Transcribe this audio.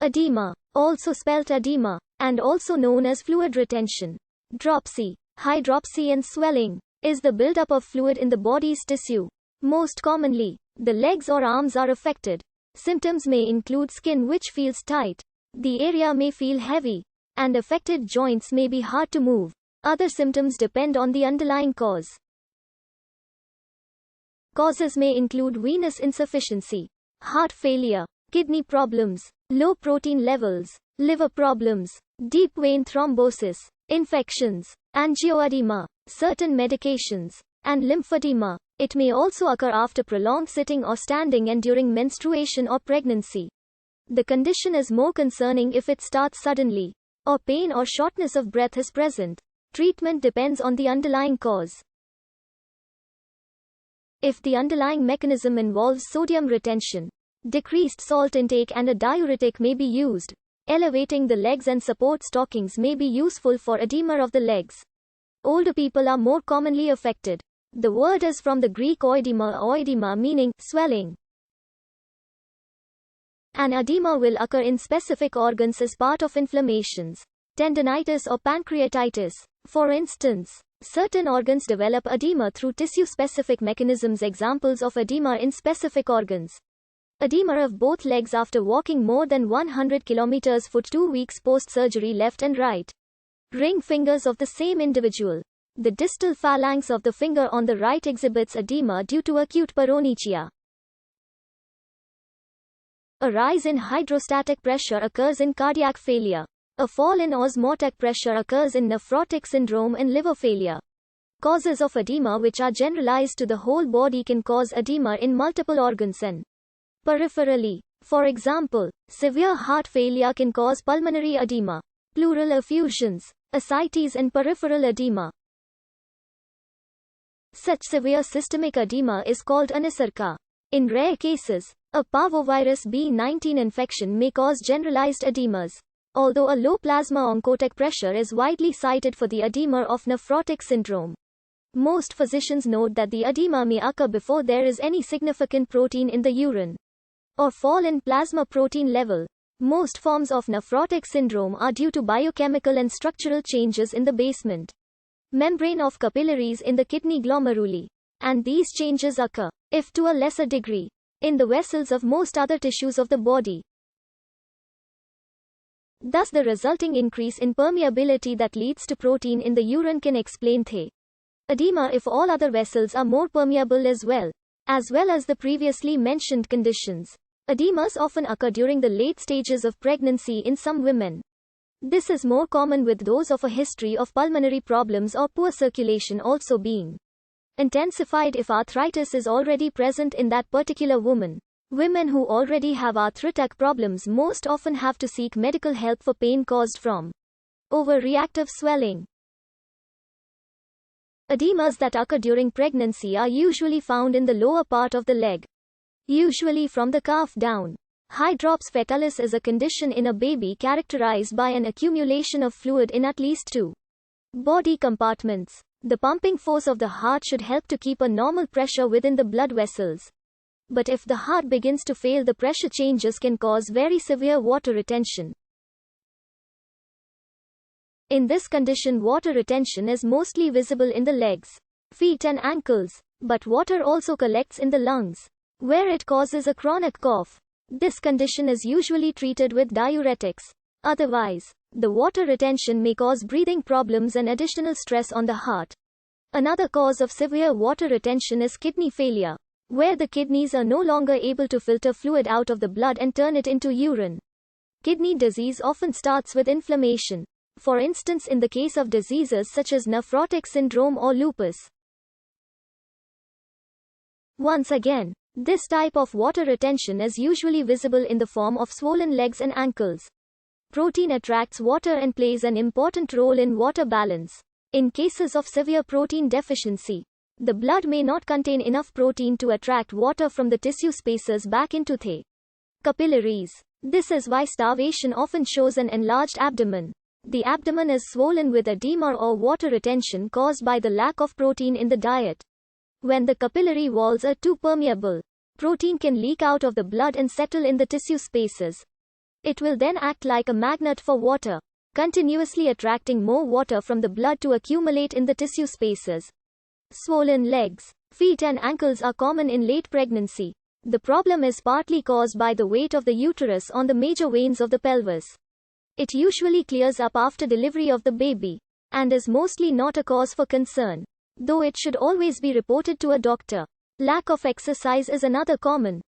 Edema, also spelt edema, and also known as fluid retention. Dropsy, hydropsy and swelling, is the buildup of fluid in the body's tissue. Most commonly, the legs or arms are affected. Symptoms may include skin which feels tight. The area may feel heavy, and affected joints may be hard to move. Other symptoms depend on the underlying cause. Causes may include venous insufficiency, heart failure, kidney problems, low protein levels, liver problems, deep vein thrombosis, infections, angioedema, certain medications, and lymphedema. It may also occur after prolonged sitting or standing and during menstruation or pregnancy. The condition is more concerning if it starts suddenly, or pain or shortness of breath is present. Treatment depends on the underlying cause. If the underlying mechanism involves sodium retention, decreased salt intake and a diuretic may be used. Elevating the legs and support stockings may be useful for edema of the legs. Older people are more commonly affected. The word is from the Greek oedema meaning swelling. An edema will occur in specific organs as part of inflammations, tendinitis or pancreatitis. For instance, certain organs develop edema through tissue-specific mechanisms. Examples of edema in specific organs. Edema of both legs after walking more than 100 km for 2 weeks post-surgery, left and right. Ring fingers of the same individual. The distal phalanx of the finger on the right exhibits edema due to acute paronychia. A rise in hydrostatic pressure occurs in cardiac failure. A fall in osmotic pressure occurs in nephrotic syndrome and liver failure. Causes of edema which are generalized to the whole body can cause edema in multiple organs and peripherally. For example, severe heart failure can cause pulmonary edema, pleural effusions, ascites and peripheral edema. Such severe systemic edema is called anisarca. In rare cases, a parvovirus B19 infection may cause generalized edemas. Although a low plasma oncotic pressure is widely cited for the edema of nephrotic syndrome, most physicians note that the edema may occur before there is any significant protein in the urine or fall in plasma protein level. Most forms of nephrotic syndrome are due to biochemical and structural changes in the basement membrane of capillaries in the kidney glomeruli, and these changes occur, if to a lesser degree, in the vessels of most other tissues of the body. Thus the resulting increase in permeability that leads to protein in the urine can explain the edema if all other vessels are more permeable as well as the previously mentioned conditions. Edemas often occur during the late stages of pregnancy in some women. This is more common with those of a history of pulmonary problems or poor circulation also being intensified if arthritis is already present in that particular woman. Women who already have arthritic problems most often have to seek medical help for pain caused from overreactive swelling. Edemas that occur during pregnancy are usually found in the lower part of the leg, usually from the calf down. Hydrops fetalis is a condition in a baby characterized by an accumulation of fluid in at least 2 body compartments. The pumping force of the heart should help to keep a normal pressure within the blood vessels. But if the heart begins to fail, the pressure changes can cause very severe water retention. In this condition, water retention is mostly visible in the legs, feet and ankles, but water also collects in the lungs, where it causes a chronic cough. This condition is usually treated with diuretics. Otherwise, the water retention may cause breathing problems and additional stress on the heart. Another cause of severe water retention is kidney failure, where the kidneys are no longer able to filter fluid out of the blood and turn it into urine. Kidney disease often starts with inflammation. For instance, in the case of diseases such as nephrotic syndrome or lupus. Once again, this type of water retention is usually visible in the form of swollen legs and ankles. Protein attracts water and plays an important role in water balance. In cases of severe protein deficiency, the blood may not contain enough protein to attract water from the tissue spaces back into the capillaries. This is why starvation often shows an enlarged abdomen. The abdomen is swollen with edema or water retention caused by the lack of protein in the diet. When the capillary walls are too permeable, protein can leak out of the blood and settle in the tissue spaces. It will then act like a magnet for water, continuously attracting more water from the blood to accumulate in the tissue spaces. Swollen legs, feet and ankles are common in late pregnancy. The problem is partly caused by the weight of the uterus on the major veins of the pelvis. It usually clears up after delivery of the baby, and is mostly not a cause for concern, though it should always be reported to a doctor. Lack of exercise is another common